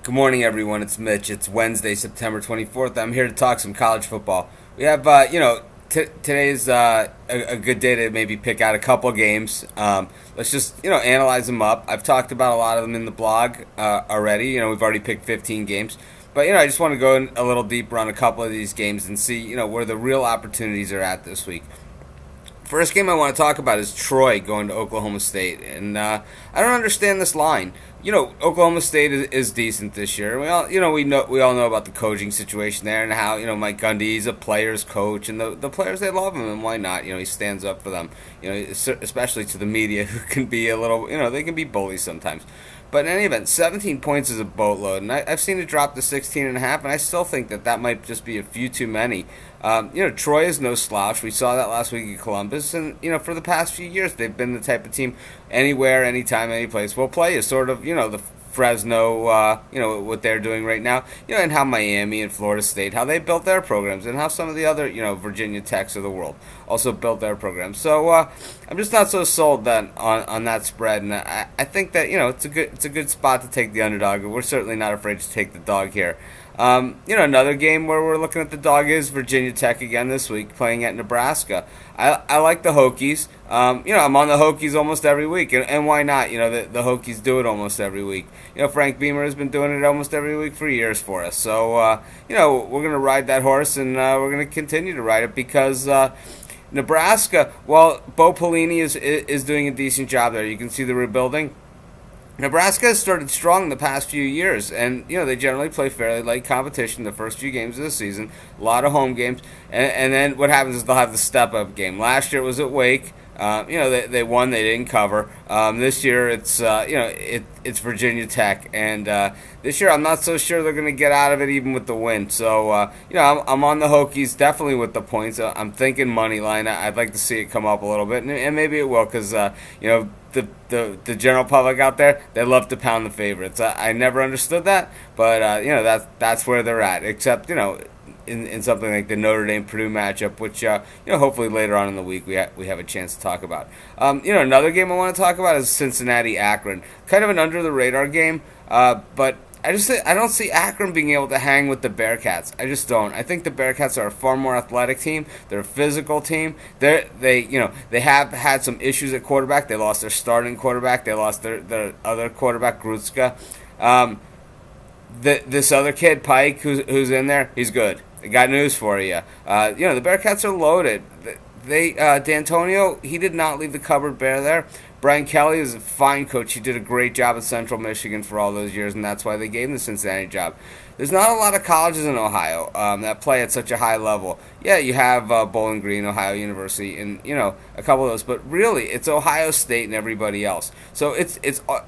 Good morning, everyone. It's Mitch. It's Wednesday, September 24th. I'm here to talk some college football. We have, today's a good day to maybe pick out a couple games. Let's just, analyze them up. I've talked about a lot of them in the blog already. We've already picked 15 games. But, I just want to go in a little deeper on a couple of these games and see, where the real opportunities are at this week. First game I want to talk about is Troy going to Oklahoma State, and I don't understand this line. Oklahoma State is decent this year. We all know about the coaching situation there and how Mike Gundy's a player's coach, and the players, they love him, and why not? He stands up for them. Especially to the media, who can be a little, they can be bullies sometimes. But in any event, 17 points is a boatload, and I've seen it drop to 16.5, and I still think that might just be a few too many. Troy is no slouch. We saw that last week in Columbus, and for the past few years, they've been the type of team anywhere, anytime, any place will play you. Sort of, the Fresno, what they're doing right now, and how Miami and Florida State, how they built their programs, and how some of the other, Virginia Techs of the world also built their programs. So I'm just not so sold then on that spread, and I think that it's a good spot to take the underdog. We're certainly not afraid to take the dog here. Another game where we're looking at the dog is Virginia Tech again this week, playing at Nebraska. I like the Hokies. I'm on the Hokies almost every week, and why not? The Hokies do it almost every week. Frank Beamer has been doing it almost every week for years for us. So, we're going to ride that horse, and we're going to continue to ride it because Nebraska, while Bo Pelini is doing a decent job there, you can see the rebuilding. Nebraska has started strong in the past few years, and they generally play fairly light competition the first few games of the season, a lot of home games, and then what happens is they'll have the step-up game. Last year it was at Wake. They won, they didn't cover. This year it's it's Virginia Tech, and this year I'm not so sure they're going to get out of it even with the win. So I'm on the Hokies definitely with the points. I'm thinking money line. I'd like to see it come up a little bit, and maybe it will because the general public out there, they love to pound the favorites. I never understood that, but that's where they're at. Except in something like the Notre Dame Purdue matchup, which hopefully later on in the week we have a chance to talk about. Another game I want to talk about is Cincinnati-Akron, kind of an under the radar game, but I don't see Akron being able to hang with the Bearcats. I just don't. I think the Bearcats are a far more athletic team. They're a physical team. They have had some issues at quarterback. They lost their starting quarterback. They lost their other quarterback, Grutska. This other kid, Pike, who's in there, he's good. I got news for you. The Bearcats are loaded. D'Antonio, he did not leave the cupboard bare there. Brian Kelly is a fine coach. He did a great job at Central Michigan for all those years, and that's why they gave him the Cincinnati job. There's not a lot of colleges in Ohio that play at such a high level. Yeah, you have Bowling Green, Ohio University, and a couple of those, but really it's Ohio State and everybody else. So it's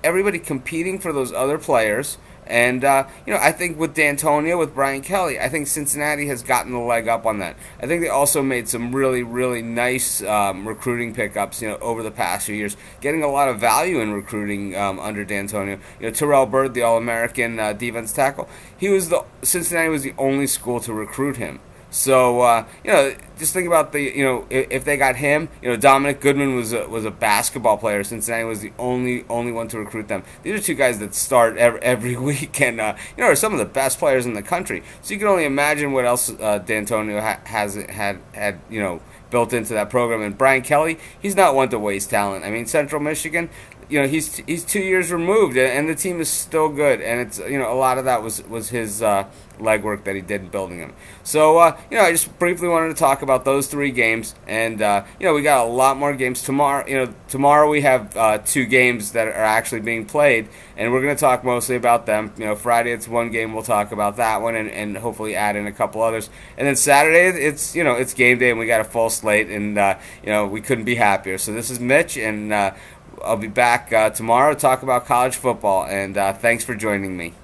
everybody competing for those other players. And, I think with D'Antonio, with Brian Kelly, I think Cincinnati has gotten the leg up on that. I think they also made some really, really nice recruiting pickups, over the past few years, getting a lot of value in recruiting under D'Antonio. Terrell Byrd, the All-American defense tackle, Cincinnati was the only school to recruit him. So, just think about if they got him, Dominic Goodman was a basketball player. Cincinnati was the only one to recruit them. These are two guys that start every week and, are some of the best players in the country. So you can only imagine what else D'Antonio has had built into that program. And Brian Kelly, he's not one to waste talent. I mean, Central Michigan, he's 2 years removed, and the team is still good. And it's a lot of that was his legwork that he did in building them. So I just briefly wanted to talk about those three games, and we got a lot more games tomorrow. Tomorrow we have two games that are actually being played, and we're going to talk mostly about them. Friday it's one game, we'll talk about that one, and hopefully add in a couple others. And then Saturday it's it's game day, and we got a full slate, and we couldn't be happier. So this is Mitch, and I'll be back tomorrow to talk about college football, and thanks for joining me.